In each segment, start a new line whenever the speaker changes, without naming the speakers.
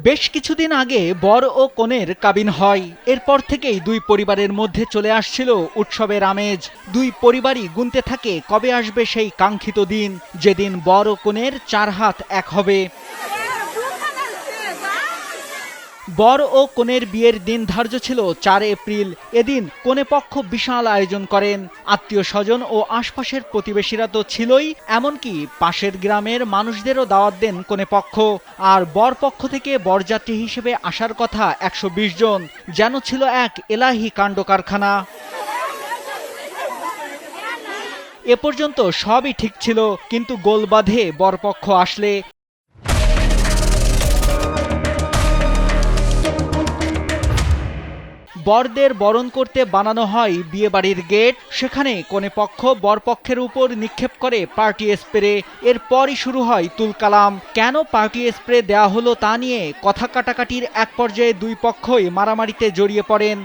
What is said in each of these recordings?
বেশ কিছুদিন আগে বর ও কনের কাবিন হয়। এরপর থেকেই দুই পরিবারের মধ্যে চলে আসছিল উৎসবের আমেজ। দুই পরিবারই গুনতে থাকে কবে আসবে সেই কাঙ্ক্ষিত দিন, যেদিন বর ও কনের 4 হাত এক হবে। বর ও কনের বিয়ের দিন ধার্য ছিল 4 এপ্রিল। এদিন কনে পক্ষ বিশাল আয়োজন করেন। আত্মীয় স্বজন ও আশপাশের প্রতিবেশীরা তো ছিলই, এমনকি পাশের গ্রামের মানুষদেরও দাওয়াত দেন কনে পক্ষ। আর বর পক্ষ থেকে বরযাত্রী হিসেবে আসার কথা 120 জন। যেন ছিল এক এলাহি কাণ্ড কারখানা। এ পর্যন্ত সবই ঠিক ছিল, কিন্তু গোল বাঁধে বরপক্ষ আসলে। বরদের বরণ করতে বানানো হয় বিয়েবাড়ির গেট। সেখানে কনেপক্ষ বরপক্ষের উপর নিক্ষেপ করে পার্টি স্প্রে। এরপরই শুরু হয় তুলকালাম। কেন পার্টি স্প্রে দেওয়া হলো তা নিয়ে কথা কাটাকাটির এক পর্যায়ে দুই পক্ষই মারামারিতে জড়িয়ে পড়েন।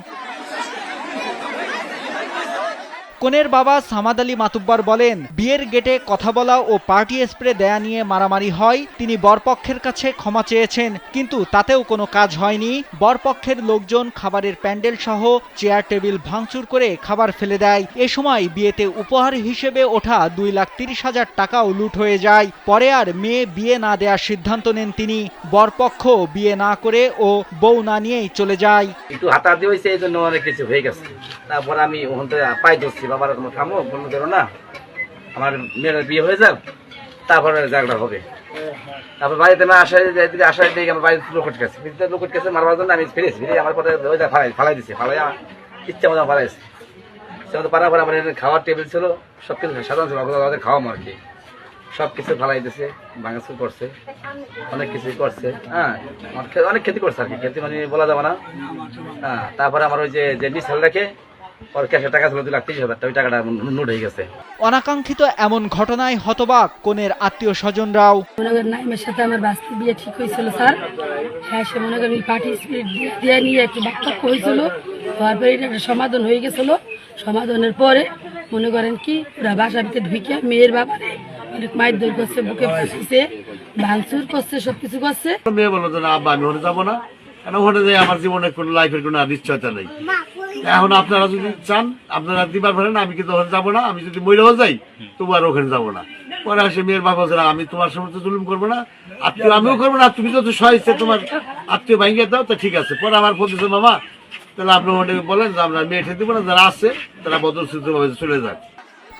কনের বাবা সামাদ আলী মাতুব্বর বলেন, বিয়ের গেটে কথা বলা ও পার্টি স্প্রে দেয়া নিয়ে মারামারি হয়। তিনি বরপক্ষের কাছে ক্ষমা চেয়েছেন, কিন্তু তাতেও কোনো কাজ হয়নি। বরপক্ষের লোকজন খাবারের প্যান্ডেল সহ চেয়ার টেবিল ভাঙচুর করে খাবার ফেলে দেয়। এ সময় বিয়েতে উপহার হিসেবে ওঠা 2,30,000 টাকাও লুট হয়ে যায়। পরে আর মেয়ে বিয়ে না দেওয়ার সিদ্ধান্ত নেন তিনি। বরপক্ষ বিয়ে না করে ও বউ না নিয়েই চলে যায়।
একটু হাতাহাতি হয়েছে, এই জন্য অনেক কিছু হয়ে গেছে। তারপর আমি ওখান থেকে পাই ধরছি, বাবার কোনো থামো, বন্ধু ধরো না, আমার মেয়ের বিয়ে হয়ে যাক, তারপরে ঝগড়া হবে। তারপর বাড়িতে না আসায় দিয়ে আমার বাড়িতে লোকট গেছে, লোকট গেছে মারবার জন্য আমি ফিরেছি। ফিরে আমার পরে ফালাই দিছি, ফালাই ইচ্ছা মতো ফালাইছি। সে মতো পারার পরে আমার খাওয়ার টেবিল ছিল, সব কিছু সাধারণ ছিল, আমাদের খাওয়াম আর কি। সব কিছু ফালাই দিছে, ভাঙাচুর করছে, অনেক কিছুই করছে। হ্যাঁ, অনেক ক্ষতি করছে আর কি, ক্ষতি মানে বলা যাবে না। হ্যাঁ, তারপরে আমার ওই যে মিসাল রেখে ওর ক্যাশের টাকা ছিল 2,30,000 টাকা, ওই টাকাটা নোট হয়ে গেছে।
অনাকাঙ্ক্ষিত এমন ঘটনায় হতবাক কনের আত্মীয় স্বজনরাও।
মনে করেন নাইমের সাথে আমার বাস্তি বিয়ে ঠিক হয়েছিল স্যার। হ্যাঁ, সে মনে করেন পার্টি স্পিরিট দিয়ে নিয়ে একটু বাক্য হয়েছিল। হওয়ার পরে এটা একটা সমাধান হয়ে গেছিল। সমাধানের পরে মনে করেন কি পুরা বাসা ভিতরে ঢুকে মেয়ের ব্যাপারে অনেক মারধর করছে, বুকে ফাঁসিছে, ভাঙচুর করছে, সবকিছু করছে।
মেয়ে বললো যে না আব্বা আমি ওখানে যাবো না, কারণ ওখানে যাই আমার জীবনে কোনো লাইফের কোনো নিশ্চয়তা নেই। এখন আপনারা যদি চান আপনারা দিবার পারেন, আমি কিন্তু ওখানে যাবো না। আমি যদি মহিলাও যাই তবু আর ওখানে যাবো না। পরে আসে মেয়ের বাবা বলছে আমি তোমার সমস্ত জুলুম করবো না, আত্মীয় আমিও করবো না, তুমি যত সহায়ছে তোমার আত্মীয় ভাঙিয়ে দাও, তা ঠিক আছে। পরে আমার বলতেছে মামা তাহলে আপনি ওখানে বলেন যে আমরা মেয়ে ঠেতে দিব না, যারা আছে তারা বদলভাবে চলে যাক।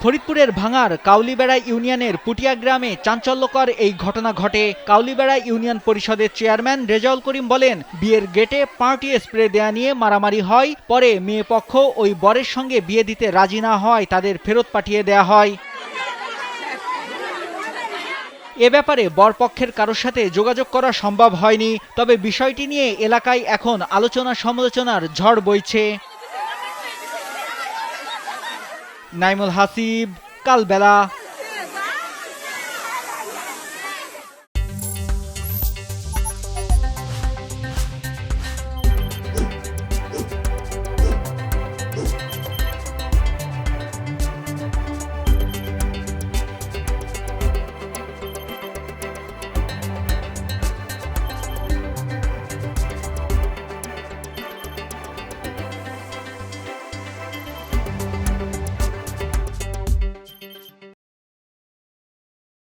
ফরিদপুরের ভাঙার কাউলিবেড়া ইউনিয়নের পুটিয়া গ্রামে চাঞ্চল্যকর এই ঘটনা ঘটে। কাউলিবেড়া ইউনিয়ন পরিষদের চেয়ারম্যান রেজাউল করিম বলেন, বিয়ের গেটে পার্টি স্প্রে দেয়া নিয়ে মারামারি হয়। পরে মেয়ে পক্ষ ওই বরের সঙ্গে বিয়ে দিতে রাজি না হয় তাদের ফেরত পাঠিয়ে দেয়া হয়। এ ব্যাপারে বরপক্ষের কারোর সাথে যোগাযোগ করা সম্ভব হয়নি। তবে বিষয়টি নিয়ে এলাকায় এখন আলোচনা সমালোচনার ঝড় বইছে। নাইমুল হাসিব, কালবেলা।